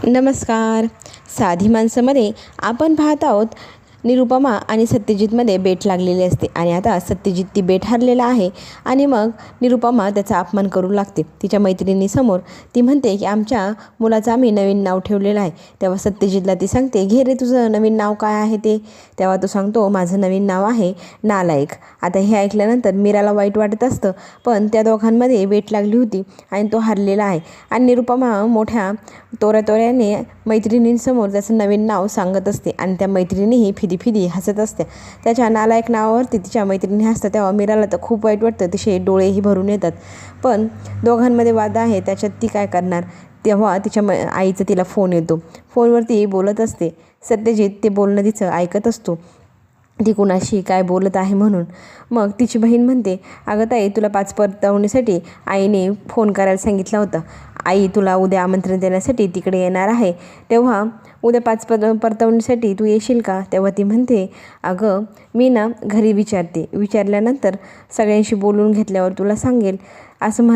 नमस्कार. साधी माणसामध्ये आपण पाहत आहोत निरुपमा आणि सत्यजितमध्ये बेट लागलेली असते आणि आता सत्यजित ती बेट हरलेला आहे आणि मग निरुपमा त्याचा अपमान करू लागते तिच्या मैत्रिणीसमोर. ती म्हणते की आमच्या मुलाचं आम्ही नवीन नाव ठेवलेलं आहे. तेव्हा सत्यजितला ती सांगते, घे रे तुझं नवीन नाव काय आहे ते. तेव्हा तो सांगतो, माझं नवीन नाव आहे नालायक. आता हे ऐकल्यानंतर मीराला वाईट वाटत असतं, पण त्या दोघांमध्ये बेट लागली होती आणि तो हरलेला आहे. आणि निरुपमा मोठ्या तोऱ्याने मैत्रिणींसमोर त्याचं नवीन नाव सांगत असते आणि त्या मैत्रिणीही फिदी हसत असते. त्याच्या नालायक नावावरती तिच्या मैत्रिणी हसतात. तेव्हा मीराला तर खूप वाईट वाटतं, तिचे डोळेही भरून येतात. पण दोघांमध्ये वाद आहे, त्याच्यात ती काय करणार. तेव्हा तिच्या आईचा तिला फोन येतो. फोनवरती बोलत असते. सत्यजित ते बोलणं तिचं ऐकत असतो, ती कुणाशी काय बोलत आहे म्हणून. मग तिची बहीण म्हणते, अगं ताई, तुला 5 परतावणीसाठी आईने फोन करायला सांगितला होता. आई तुला उद्या आमंत्रण देण्यासाठी तिकडे येणार आहे. तेव्हा उद्या 5 परतावणीसाठी तू येशील का. तेव्हा ती म्हणते, अगं मी ना घरी विचारल्यानंतर सगळ्यांशी बोलून घेतल्यावर तुला सांगेल, असं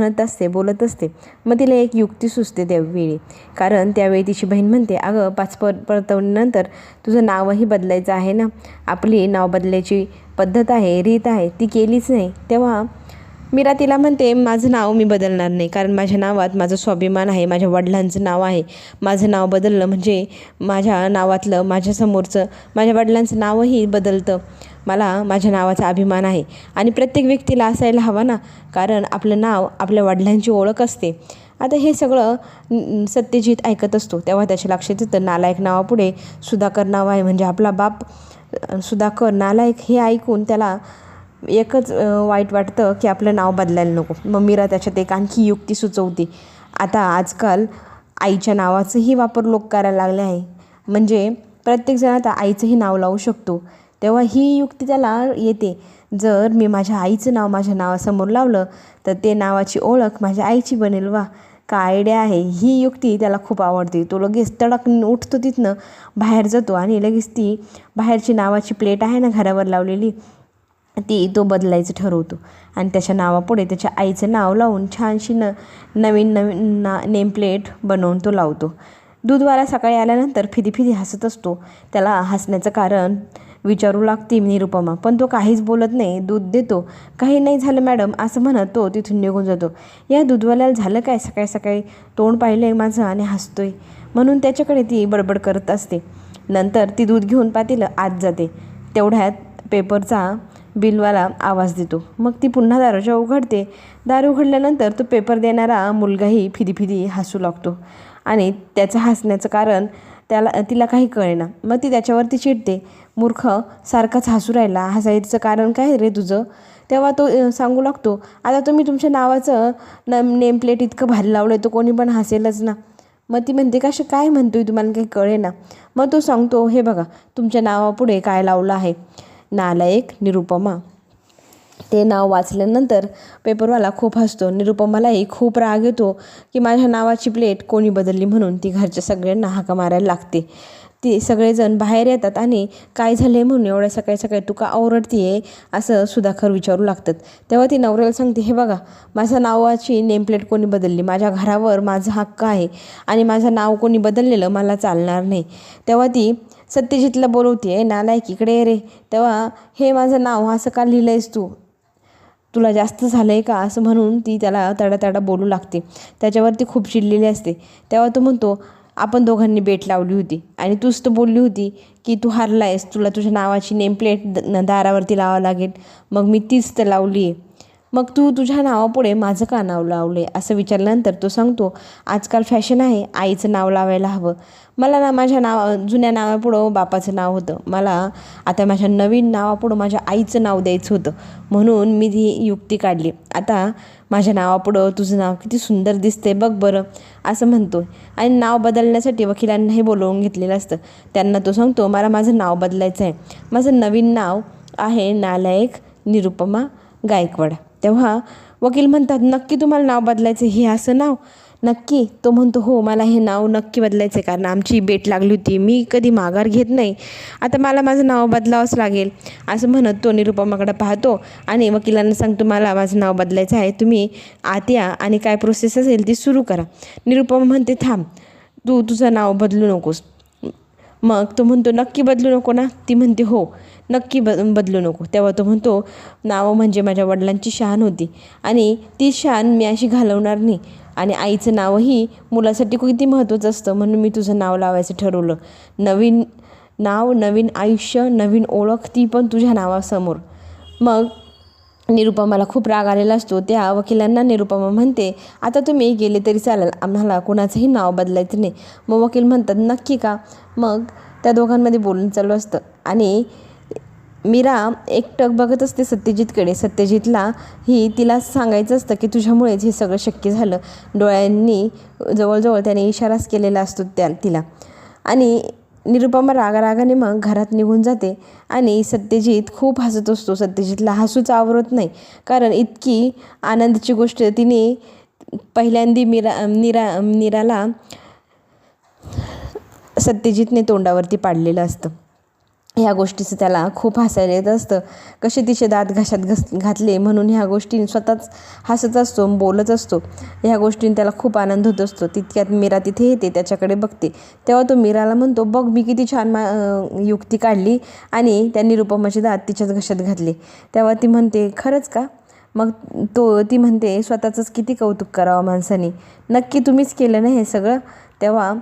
बोलत असते. मग तिला एक युक्ती सुचते त्यावेळी. कारण त्यावेळी तिची बहीण म्हणते, अगं 5 परतावणीनंतर तुझं नावही बदलायचं आहे ना. आपली नाव बदलायची पद्धत आहे, रीत आहे, ती केलीच नाही. तेव्हा मीरा तिला म्हणते, माझं नाव मी बदलणार नाही, कारण माझ्या नावात माझा स्वाभिमान आहे, माझ्या वडिलांचं नाव आहे. माझं नाव बदललं म्हणजे माझ्या नावातलं माझ्यासमोरचं माझ्या वडिलांचं नावही बदलतं. मला माझ्या नावाचा अभिमान आहे आणि प्रत्येक व्यक्तीला असायला हवा ना, कारण आपलं नाव आपल्या वडिलांची ओळख असते. आता हे सगळं सत्यजित ऐकत असतो. तेव्हा त्याच्या लक्षात येतं, नालायक नावापुढे सुधाकर नाव आहे, म्हणजे आपला बाप सुधाकर नालायक. हे ऐकून त्याला एकच वाईट वाटतं की आपलं नाव बदलायला नको. मग मीरा त्याच्यात एक आणखी युक्ती सुचवते. आता आजकाल आईच्या नावाचंही वापर लोक करायला लागले आहे, म्हणजे प्रत्येकजण आता आईचंही नाव लावू शकतो. तेव्हा ही युक्ती त्याला येते, जर मी माझ्या आईचं नाव माझ्या नावासमोर लावलं तर ते नावाची ओळख माझ्या आईची बनेल. वा, काय आयडिया आहे. ही युक्ती त्याला खूप आवडते. तो लगेच तडक उठतो, तिथनं बाहेर जातो आणि लगेच ती बाहेरची नावाची प्लेट आहे ना घरावर लावलेली, ती तो बदलायचं ठरवतो आणि त्याच्या नावापुढे त्याच्या आईचं नाव लावून छानशी नवीन नेम प्लेट बनवून तो लावतो. दूधवाला सकाळी आल्यानंतर फिदी हसत असतो. त्याला हसण्याचं कारण विचारू लागते निरुपमा, पण तो काहीच बोलत नाही. दूध देतो. काही नाही झालं मॅडम, असं म्हणत तो तिथून निघून जातो. या दूधवाल्याला झालं काय, सकाळी तोंड पाहिलंय माझं आणि हसतोय म्हणून त्याच्याकडे ती बडबड करत असते. नंतर ती दूध घेऊन पातेलं आत जाते. तेवढ्यात पेपरचा बिलवाला आवाज देतो. मग ती पुन्हा दारोजा उघडते. दार उघडल्यानंतर तो पेपर देणारा मुलगाही फिदी हसू लागतो आणि त्याचं हसण्याचं कारण तिला काही कळेना. मग ती त्याच्यावरती चिडते, मूर्ख, सारखाच हसू राहिला, हसायचं कारण काय रे तुझं. तेव्हा तो सांगू लागतो, आता तुम्ही तुमच्या नावाचं नेम प्लेट इतकं भारी लावलं आहे, तो कोणी पण हसेलच ना. मग ती म्हणते, काय म्हणतोय तुम्हाला काही कळेना. मग तो सांगतो, हे बघा तुमच्या नावापुढे काय लावलं आहे, नालायक निरुपमा. ते नाव वाचल्यानंतर पेपरवाला खूप हसतो. निरुपमालाही खूप राग येतो की माझ्या नावाची प्लेट कोणी बदलली म्हणून. ती घरच्या सगळ्यांना हाका मारायला लागते. ती सगळेजण बाहेर येतात आणि काय झाले म्हणून एवढ्या सकाळी तू का ओरडतीये असं सुधाकर विचारू लागतात. तेव्हा ती नवऱ्याला सांगते, हे बघा माझ्या नावाची नेमप्लेट कोणी बदलली, माझ्या घरावर माझा हक्क आहे आणि माझं नाव कोणी बदललेलं मला चालणार नाही. तेव्हा ती सत्यजितला बोलवते, नालायक इकडे ये रे. तेव्हा हे माझं नाव असं का लिहिलं आहेस तुला जास्त झालं आहे का, असं म्हणून ती त्याला तडातडा बोलू लागते. त्याच्यावरती खूप चिडलेली असते. तेव्हा तो म्हणतो, आपण दोघांनी बेट लावली होती आणि तूच तर बोलली होती की तू हारला आहेस, तुला तुझ्या नावाची नेमप्लेट दारावरती लावावं लागेल. मग मी तीच तर लावली आहे. मग तू तुझ्या नावापुढे माझं का नाव लावले असं विचारल्यानंतर तो सांगतो, आजकाल फॅशन आहे, आईचं नाव लावायला हवं. मला ना माझ्या जुन्या नावापुढं बापाचं नाव होतं, मला आता माझ्या नवीन नावापुढं माझ्या आईचं नाव द्यायचं होतं, म्हणून मी ती युक्ती काढली. आता माझ्या नावापुढं तुझं नाव किती सुंदर दिसते बघ बरं, असं म्हणतो. आणि नाव बदलण्यासाठी वकिलांनाही बोलवून घेतलेलं असतं. त्यांना तो सांगतो, मला माझं नाव बदलायचं आहे, माझं नवीन नाव आहे नालायक निरुपमा गायकवाड. तेव्हा वकील म्हणतात, नक्की तुम्हाला नाव बदलायचं हे असं नाव नक्की. तो म्हणतो, हो मला हे नाव नक्की बदलायचं आहे, कारण आमची बेट लागली होती, मी कधी माघार घेत नाही, आता मला माझं नाव बदलावंच लागेल, असं म्हणत तो निरुपमाकडे पाहतो आणि वकिलांना सांगतो, मला माझं नाव बदलायचं आहे, तुम्ही आत या आणि काय प्रोसेस असेल ती सुरू करा. निरुपमा म्हणते, थांब, तू तुझं नाव बदलू नकोस. मग तो म्हणतो नक्की बदलू नको ना. ती म्हणते हो नक्की बदलू नको. तेव्हा तो म्हणतो नाव म्हणजे माझ्या वडिलांची शान होती आणि ती शान मी अशी घालवणार नाही. आणि आईचं नावही मुलासाठी किती महत्त्वाचं असतं, म्हणून मी तुझं नाव लावायचं ठरवलं. नवीन नाव, नवीन आयुष्य, नवीन ओळख, ती पण तुझ्या नावासमोर. मग निरुपमाला खूप राग आलेला असतो. त्या वकिलांना निरुपमा म्हणते आता तुम्ही गेले तरी चालेल, आम्हाला कोणाचंही नाव बदलायचं नाही. मग वकील म्हणतात नक्की का. मग त्या दोघांमध्ये बोलणं चालू असतं आणि मीरा एकटक बघत असते सत्यजितकडे. सत्यजितला तिला सांगायचं असतं की तुझ्यामुळेच हे सगळं शक्य झालं. डोळ्यांनी जवळजवळ त्याने इशाराच केलेला असतो तिला. आणि निरुपमा रागारागाने मग घरात निघून जाते आणि सत्यजित खूप हसत असतो. सत्यजितला हसूच आवरत नाही, कारण इतकी आनंदाची गोष्ट तिने पहिल्यांदी नीराला सत्यजितने तोंडावरती पाडलेलं असतं. ह्या गोष्टीचं त्याला खूप हसायला येत असतं. कसे तिचे दात घशात घातले म्हणून ह्या गोष्टी स्वतःच हसत असतो, बोलत असतो. ह्या गोष्टींनी त्याला खूप आनंद होत असतो. तितक्यात मीरा तिथे येते, त्याच्याकडे बघते. तेव्हा तो मीराला म्हणतो बघ मी किती छान युक्ती काढली आणि त्या निरुपमाचे दात तिच्याच घशात घातले. तेव्हा ती म्हणते खरंच का. मग ती म्हणते स्वतःचंच किती कौतुक करावं माणसाने, नक्की तुम्हीच केलं ना हे सगळं. तेव्हा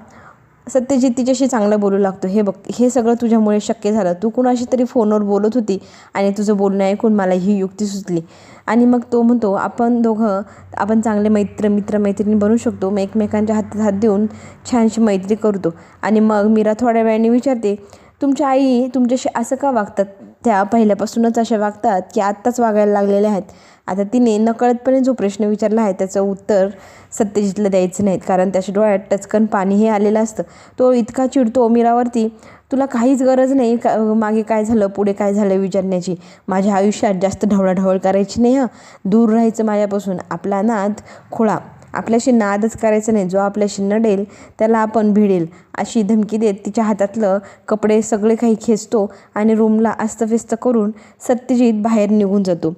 सत्यजित तिच्याशी चांगलं बोलू लागतो. हे बघ हे सगळं तुझ्यामुळे शक्य झालं. तू कुणाशी तरी फोनवर बोलत होती आणि तुझं बोलणं ऐकून मला ही युक्ती सुचली. आणि मग तो म्हणतो आपण चांगले मित्रमैत्रिणी बनू शकतो. मग एकमेकांच्या हातात हात देऊन छानशी मैत्री करतो. आणि मग मीरा थोड्या वेळाने विचारते तुमच्या आई तुमच्याशी असं का वागतात. त्या पहिल्यापासूनच अशा वागतात की आत्ताच वागायला लागलेल्या आहेत. आता तिने नकळतपणे जो प्रश्न विचारला आहे त्याचं उत्तर सत्यजितला द्यायचं नाहीत, कारण त्याच्या डोळ्यात टचकन पाणी हे आलेलं असतं. तो इतका चिडतो मीरावरती, तुला काहीच गरज नाही मागे काय झालं पुढे काय झालं विचारण्याची. माझ्या आयुष्यात जास्त ढवळाढवळ करायची नाही हां. दूर राहायचं माझ्यापासून. आपला नाद खोळा. आपल्याशी नादच करायचं नाही. जो आपल्याशी नडेल त्याला आपण भिडेल अशी धमकी देत तिच्या हातातलं कपडे सगळे काही खेचतो आणि रूमला अस्तव्यस्त करून सत्यजित बाहेर निघून जातो.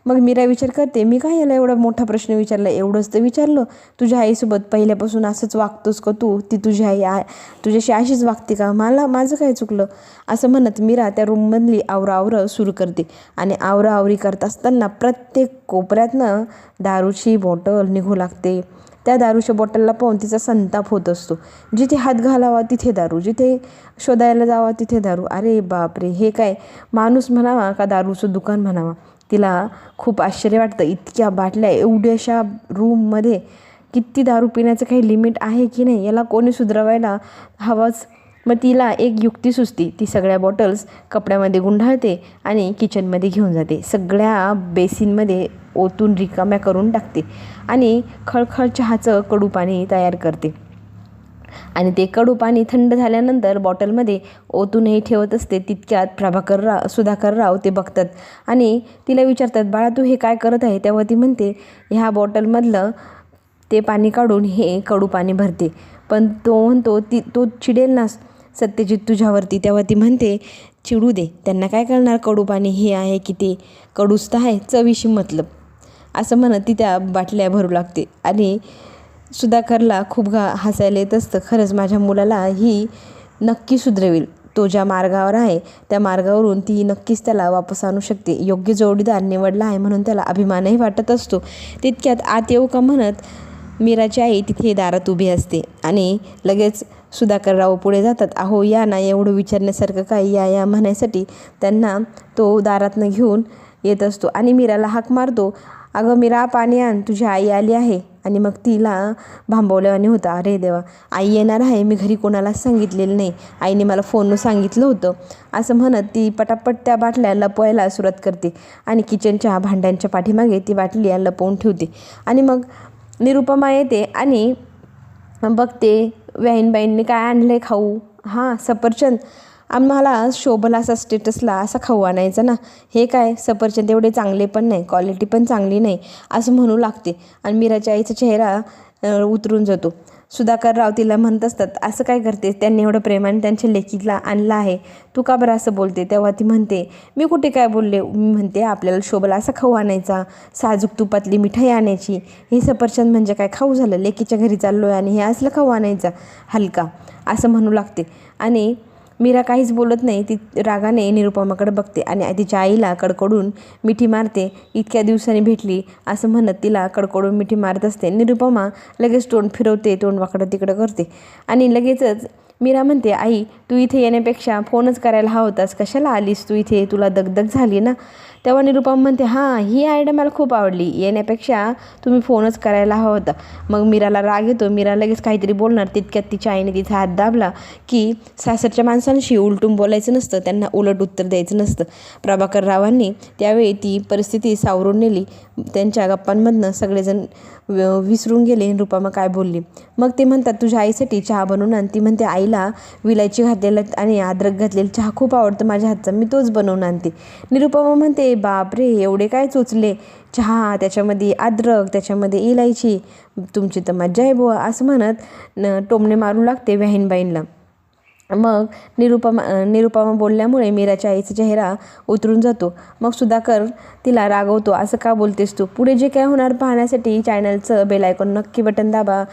मग मीरा विचार करते मी काय याला एवढा मोठा प्रश्न विचारला. एवढंच तर विचारलं, तुझ्या आईसोबत पहिल्यापासून असंच वागतोस का तू. ती तुझी आई तुझ्याशी अशीच वागते का. माझं काय चुकलं. असं म्हणत मीरा त्या रूममधली आवराआवरं सुरू करते. आणि आवराआवरी करत असताना प्रत्येक कोपऱ्यातनं दारूची बॉटल निघू लागते. त्या दारूच्या बॉटलला पाहून तिचा संताप होत असतो. जिथे हात घालावा तिथे दारू, जिथे शोधायला जावा तिथे दारू. अरे बापरे, हे काय माणूस म्हणावा का दारूचं दुकान म्हणावा. तिला खूप आश्चर्य वाटतं. इतक्या बाटल्या एवढ्याशा रूममध्ये किती दारू पिण्याचं काही लिमिट आहे की नाही, याला कोणी सुधरवायला हवंच. मग तिला एक युक्ती सुचती. ती सगळ्या बॉटल्स कपड्यामध्ये गुंडाळते आणि किचनमध्ये घेऊन जाते. सगळ्या बेसिनमध्ये ओतून रिकाम्या करून टाकते आणि खळखळ चहाचं कडू पाणी तयार करते. आणि ते कडू पाणी थंड झाल्यानंतर बॉटलमध्ये ओतूनही ठेवत असते. तितक्यात सुधाकरराव ते बघतात आणि तिला विचारतात बाळा तू हे काय करत आहे. तेव्हा ती म्हणते ह्या बॉटलमधलं ते पाणी काढून हे कडू पाणी भरते. पण तो म्हणतो तो चिडेल ना सत्यजित तुझ्यावरती. तेव्हा ती म्हणते चिडू दे, त्यांना काय कळणार कडू पाणी हे आहे की ते. कडूच तर आहे, चवीशी मतलब. असं म्हणत ती त्या बाटल्या भरू लागते. आणि सुधाकरला खूप हसायला येत असतं. खरंच माझ्या मुलाला ही नक्की सुधरवेल. तो ज्या मार्गावर आहे त्या मार्गावरून ती नक्कीच त्याला वापस आणू शकते. योग्य जोडीदार निवडला आहे म्हणून त्याला अभिमानही वाटत असतो. तितक्यात आत येऊ का म्हणत मीराची आई तिथे दारात उभी असते आणि लगेच सुधाकरराव पुढे जातात. अहो या ना, एवढं विचारण्यासारखं काय, या म्हणायसाठी त्यांना तो दारातनं घेऊन येत असतो. आणि मीराला हाक मारतो, अगं मीरा पाणी आण, तुझी आई आली आहे. आणि मग तिला भांबवल्यावानी होतं. अरे देवा, आई येणार आहे, मी घरी कोणालाच सांगितलेलं नाही, आईने मला फोनवर सांगितलं होतं. असं म्हणत ती पटापट त्या बाटल्या लपवायला सुरुवात करते आणि किचनच्या भांड्यांच्या पाठीमागे ती बाटली लपवून ठेवते. आणि मग निरुपमा येते आणि बघते वॅहीनबाईंनी काय आणलं खाऊ. हां सफरचंद. आम्हाला शोभला असा स्टेटसला असा खाऊ आणायचा ना. हे काय सफरचंद एवढे चांगले पण नाही, क्वालिटी पण चांगली नाही असं म्हणू लागते. आणि मीराच्या आईचा चेहरा उतरून जातो. सुधाकरराव तिला म्हणत असतात, असं काय करतेस, त्यांनी एवढं प्रेमाने त्यांच्या लेकीला आणलं आहे, तू का बरं असं बोलते. तेव्हा ती म्हणते, मी कुठे काय बोलले, मी म्हणते आपल्याला शोभला असा खाऊ आणायचा, साजूक तुपातली मिठाई आणायची, हे सफरचंद म्हणजे काय खाऊ झालं, लेकीच्या घरी चाललो आहे आणि हे असलं खाऊ आणायचा हलका, असं म्हणू लागते. आणि मीरा काहीच बोलत नाही. ती रागाने निरुपमाकडे बघते आणि तिच्या आईला कडकडून मिठी मारते. इतक्या दिवसांनी भेटली असं म्हणत तिला कडकडून मिठी मारत असते. निरुपमा लगेच तोंड फिरवते, तोंड वाकडं तिकडं करते आणि लगेचच मीरा म्हणते, आई तू इथे येण्यापेक्षा फोनच करायला हवा होतास, कशाला आलीस तू इथे, तुला दगदग झाली ना. तेव्हा निरुपमा म्हणते, हां ही आयडिया मला खूप आवडली, येण्यापेक्षा तुम्ही फोनच करायला हवा होता. मग मीराला राग येतो. मीरा लगेच काहीतरी बोलणार, तितक्यात तिच्या आईने तिचा हात दाबला की सासरच्या माणसांशी उलटून बोलायचं नसतं, त्यांना उलट उत्तर द्यायचं नसतं. प्रभाकररावांनी त्यावेळी ती परिस्थिती सावरून नेली. त्यांच्या गप्पांमधनं सगळेजण विसरून गेले निरुपमा काय बोलली. मग ते म्हणतात, तुझ्या आईसाठी चहा बनवून आण. ती म्हणते, आईला विलायची घातलेला आणि अद्रक घातलेला चहा खूप आवडतं माझ्या हातचा, मी तोच बनवून आणते. निरुपमा म्हणते, बापरे एवढे काय चोचले, चहा त्याच्यामध्ये अद्रक, त्याच्यामध्ये इलायची, तुमची तर मज्जा आहे बुवा, असं म्हणत टोमणे मारू लागते बहीणबाईंना. मग निरुपमा बोलल्यामुळे मीराच्या आईचा चेहरा उतरून जातो. मग सुधाकर तिला रागवतो, असं का बोलतेस तू. पुढे जे काय होणार पाहण्यासाठी चॅनलचं बेल आयकॉन नक्की बटन दाबा.